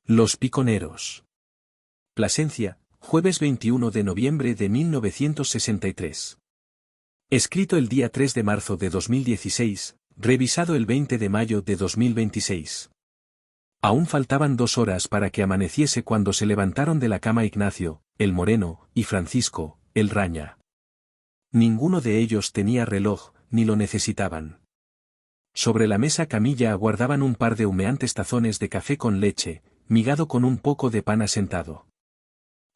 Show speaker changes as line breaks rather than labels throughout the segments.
Los piconeros. Plasencia, jueves 21 de noviembre de 1963. Escrito el día 3 de marzo de 2016, revisado el 20 de mayo de 2026. Aún faltaban 2 horas para que amaneciese cuando se levantaron de la cama Ignacio, el Moreno, y Francisco, el Raña. Ninguno de ellos tenía reloj, ni lo necesitaban. Sobre la mesa camilla aguardaban un par de humeantes tazones de café con leche, migado con un poco de pan asentado.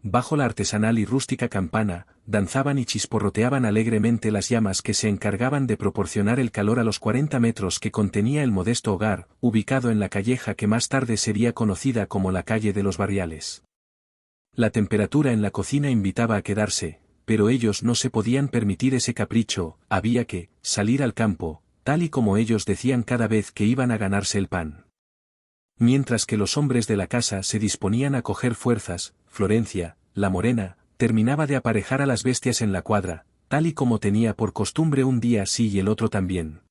Bajo la artesanal y rústica campana, danzaban y chisporroteaban alegremente las llamas que se encargaban de proporcionar el calor a los 40 metros que contenía el modesto hogar, ubicado en la calleja que más tarde sería conocida como la calle de los Barriales. La temperatura en la cocina invitaba a quedarse, pero ellos no se podían permitir ese capricho, había que salir al campo, tal y como ellos decían cada vez que iban a ganarse el pan. Mientras que los hombres de la casa se disponían a coger fuerzas, Florencia, la Morena, terminaba de aparejar a las bestias en la cuadra, tal y como tenía por costumbre un día sí y el otro también.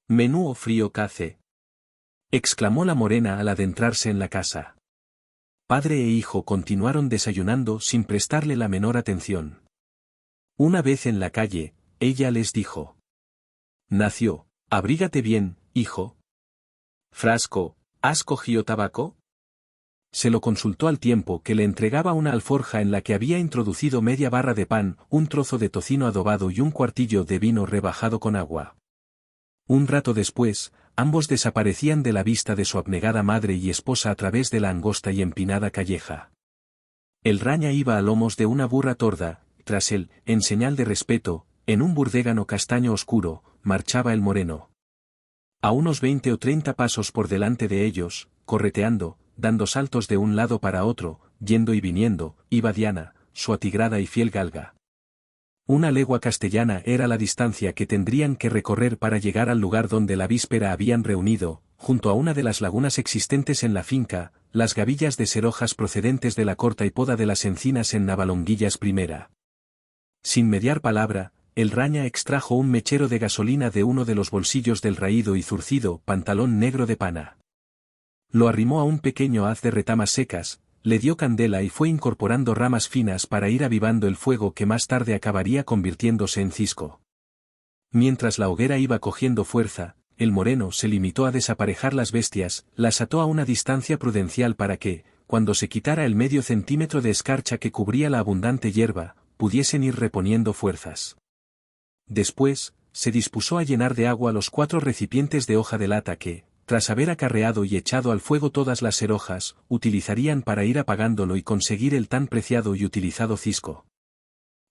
«Menú o frío cace», exclamó la Morena al adentrarse en la casa. Padre e hijo continuaron desayunando sin prestarle la menor atención. Una vez en la calle, ella les dijo: «Nació, abrígate bien, hijo». «Frasco, ¿has cogido tabaco?». Se lo consultó al tiempo que le entregaba una alforja en la que había introducido media barra de pan, un trozo de tocino adobado y un cuartillo de vino rebajado con agua. Un rato después, ambos desaparecían de la vista de su abnegada madre y esposa a través de la angosta y empinada calleja. El Raña iba a lomos de una burra torda, tras él, en señal de respeto, en un burdégano castaño oscuro, marchaba el Moreno. A unos 20 o 30 pasos por delante de ellos, correteando, dando saltos de un lado para otro, yendo y viniendo, iba Diana, su atigrada y fiel galga. 1 legua castellana era la distancia que tendrían que recorrer para llegar al lugar donde la víspera habían reunido, junto a una de las lagunas existentes en la finca, las gavillas de serojas procedentes de la corta y poda de las encinas en Navalonguillas I. Sin mediar palabra, el Raña extrajo un mechero de gasolina de uno de los bolsillos del raído y zurcido pantalón negro de pana. Lo arrimó a un pequeño haz de retamas secas, le dio candela y fue incorporando ramas finas para ir avivando el fuego que más tarde acabaría convirtiéndose en cisco. Mientras la hoguera iba cogiendo fuerza, el Moreno se limitó a desaparejar las bestias, las ató a una distancia prudencial para que, cuando se quitara el medio centímetro de escarcha que cubría la abundante hierba, pudiesen ir reponiendo fuerzas. Después, se dispuso a llenar de agua los 4 recipientes de hoja de lata que, tras haber acarreado y echado al fuego todas las serojas, utilizarían para ir apagándolo y conseguir el tan preciado y utilizado cisco.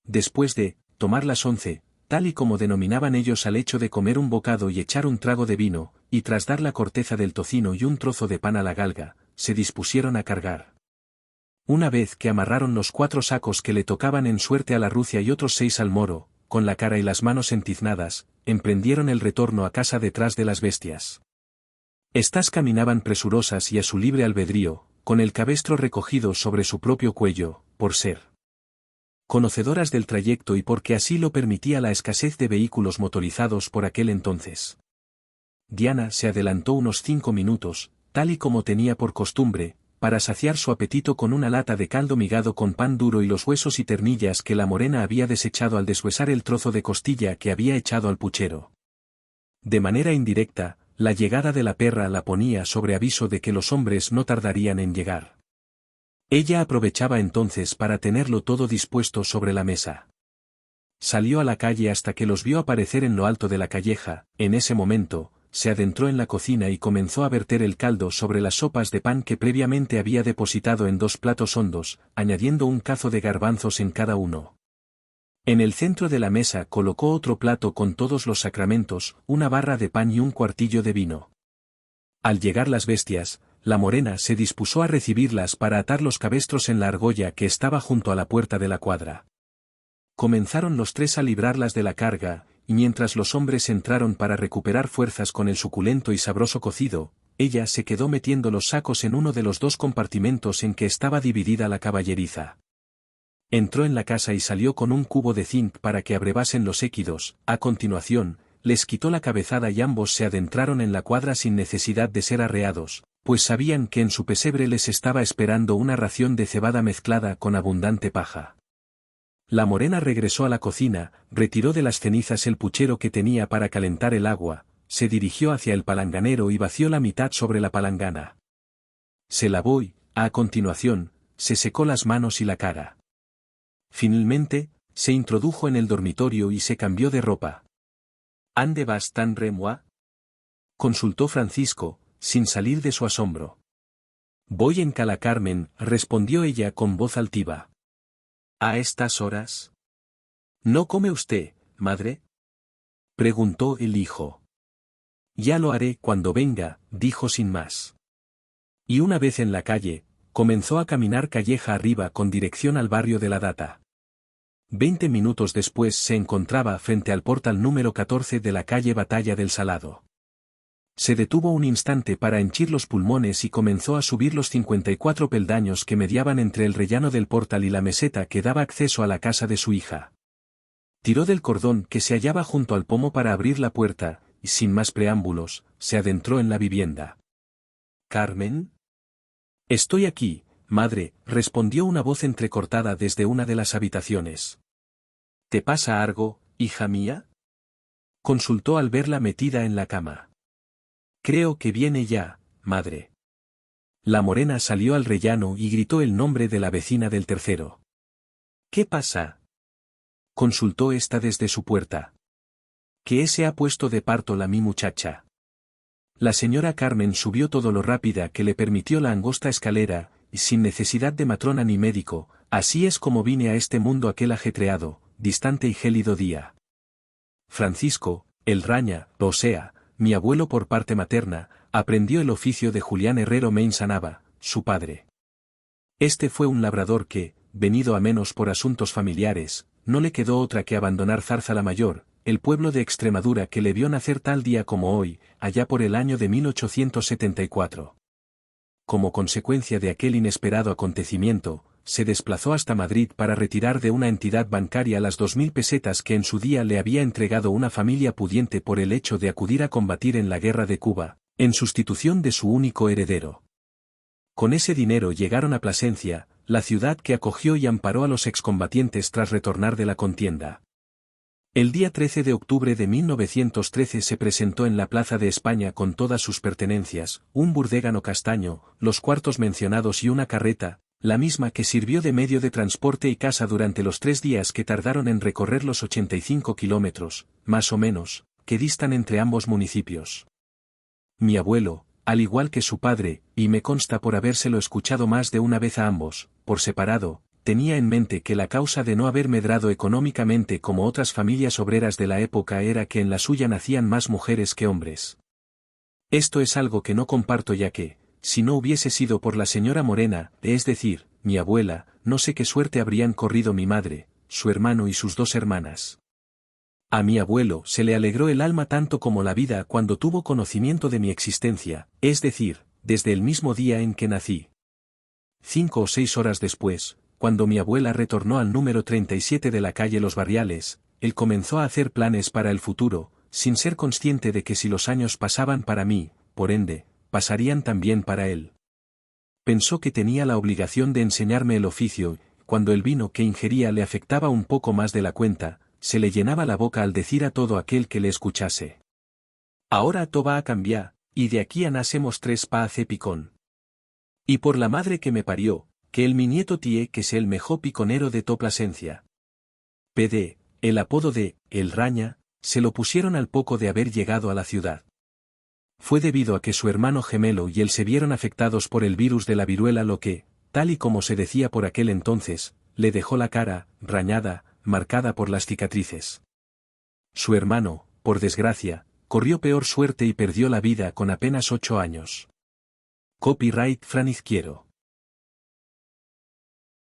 Después de tomar las 11, tal y como denominaban ellos al hecho de comer un bocado y echar un trago de vino, y tras dar la corteza del tocino y un trozo de pan a la galga, se dispusieron a cargar. Una vez que amarraron los 4 sacos que le tocaban en suerte a la rucia y otros 6 al moro, con la cara y las manos entiznadas, emprendieron el retorno a casa detrás de las bestias. Estas caminaban presurosas y a su libre albedrío, con el cabestro recogido sobre su propio cuello, por ser conocedoras del trayecto y porque así lo permitía la escasez de vehículos motorizados por aquel entonces. Diana se adelantó unos 5 minutos, tal y como tenía por costumbre, para saciar su apetito con una lata de caldo migado con pan duro y los huesos y ternillas que la Morena había desechado al deshuesar el trozo de costilla que había echado al puchero. De manera indirecta, la llegada de la perra la ponía sobre aviso de que los hombres no tardarían en llegar. Ella aprovechaba entonces para tenerlo todo dispuesto sobre la mesa. Salió a la calle hasta que los vio aparecer en lo alto de la calleja, en ese momento, se adentró en la cocina y comenzó a verter el caldo sobre las sopas de pan que previamente había depositado en 2 platos hondos, añadiendo un cazo de garbanzos en cada uno. En el centro de la mesa colocó otro plato con todos los sacramentos, una barra de pan y un cuartillo de vino. Al llegar las bestias, la Morena se dispuso a recibirlas para atar los cabestros en la argolla que estaba junto a la puerta de la cuadra. Comenzaron los 3 a librarlas de la carga, y mientras los hombres entraron para recuperar fuerzas con el suculento y sabroso cocido, ella se quedó metiendo los sacos en uno de los 2 compartimentos en que estaba dividida la caballeriza. Entró en la casa y salió con un cubo de zinc para que abrevasen los équidos. A continuación, les quitó la cabezada y ambos se adentraron en la cuadra sin necesidad de ser arreados, Pues sabían que en su pesebre les estaba esperando una ración de cebada mezclada con abundante paja. La morena regresó a la cocina, retiró de las cenizas el puchero que tenía para calentar el agua, se dirigió hacia el palanganero y vació la mitad sobre la palangana. Se lavó y, a continuación, se secó las manos y la cara. Finalmente, se introdujo en el dormitorio y se cambió de ropa. ¿Ande vas tan remua? Consultó Francisco, sin salir de su asombro. Voy en Cala Carmen, respondió ella con voz altiva. ¿A estas horas? ¿No come usted, madre? Preguntó el hijo. Ya lo haré cuando venga, dijo sin más. Y una vez en la calle, comenzó a caminar calleja arriba con dirección al barrio de la Data. 20 minutos después se encontraba frente al portal número 14 de la calle Batalla del Salado. Se detuvo un instante para henchir los pulmones y comenzó a subir los 54 peldaños que mediaban entre el rellano del portal y la meseta que daba acceso a la casa de su hija. Tiró del cordón que se hallaba junto al pomo para abrir la puerta, y sin más preámbulos, se adentró en la vivienda. ¿Carmen? Estoy aquí, madre, respondió una voz entrecortada desde una de las habitaciones. ¿Te pasa algo, hija mía? Consultó al verla metida en la cama. Creo que viene ya, madre. La morena salió al rellano y gritó el nombre de la vecina del tercero. ¿Qué pasa? Consultó ésta desde su puerta. ¿Que se ha puesto de parto la mi muchacha? La señora Carmen subió todo lo rápida que le permitió la angosta escalera, y sin necesidad de matrona ni médico, así es como vine a este mundo aquel ajetreado, distante y gélido día. Francisco, el Raña, o sea, mi abuelo por parte materna, aprendió el oficio de Julián Herrero Meinsanaba, su padre. Este fue un labrador que, venido a menos por asuntos familiares, no le quedó otra que abandonar Zarzalamayor, el pueblo de Extremadura que le vio nacer tal día como hoy, allá por el año de 1874. Como consecuencia de aquel inesperado acontecimiento, se desplazó hasta Madrid para retirar de una entidad bancaria las 2000 pesetas que en su día le había entregado una familia pudiente por el hecho de acudir a combatir en la guerra de Cuba, en sustitución de su único heredero. Con ese dinero llegaron a Plasencia, la ciudad que acogió y amparó a los excombatientes tras retornar de la contienda. El día 13 de octubre de 1913 se presentó en la Plaza de España con todas sus pertenencias, un burdégano castaño, los cuartos mencionados y una carreta, la misma que sirvió de medio de transporte y casa durante los 3 días que tardaron en recorrer los 85 kilómetros, más o menos, que distan entre ambos municipios. Mi abuelo, al igual que su padre, y me consta por habérselo escuchado más de una vez a ambos, por separado, tenía en mente que la causa de no haber medrado económicamente como otras familias obreras de la época era que en la suya nacían más mujeres que hombres. Esto es algo que no comparto ya que, si no hubiese sido por la señora Morena, es decir, mi abuela, no sé qué suerte habrían corrido mi madre, su hermano y sus 2 hermanas. A mi abuelo se le alegró el alma tanto como la vida cuando tuvo conocimiento de mi existencia, es decir, desde el mismo día en que nací. 5 o 6 horas después, cuando mi abuela retornó al número 37 de la calle Los Barriales, él comenzó a hacer planes para el futuro, sin ser consciente de que si los años pasaban para mí, por ende, pasarían también para él. Pensó que tenía la obligación de enseñarme el oficio, cuando el vino que ingería le afectaba un poco más de la cuenta, se le llenaba la boca al decir a todo aquel que le escuchase: ahora todo va a cambiar, y de aquí a nacemos 3 pa hacer picón. Y por la madre que me parió, que el mi nieto tie que es el mejor piconero de to Plasencia. PD, el apodo de El Raña, se lo pusieron al poco de haber llegado a la ciudad. Fue debido a que su hermano gemelo y él se vieron afectados por el virus de la viruela, lo que, tal y como se decía por aquel entonces, le dejó la cara, rañada, marcada por las cicatrices. Su hermano, por desgracia, corrió peor suerte y perdió la vida con apenas 8 años. Copyright Fran Izquiero.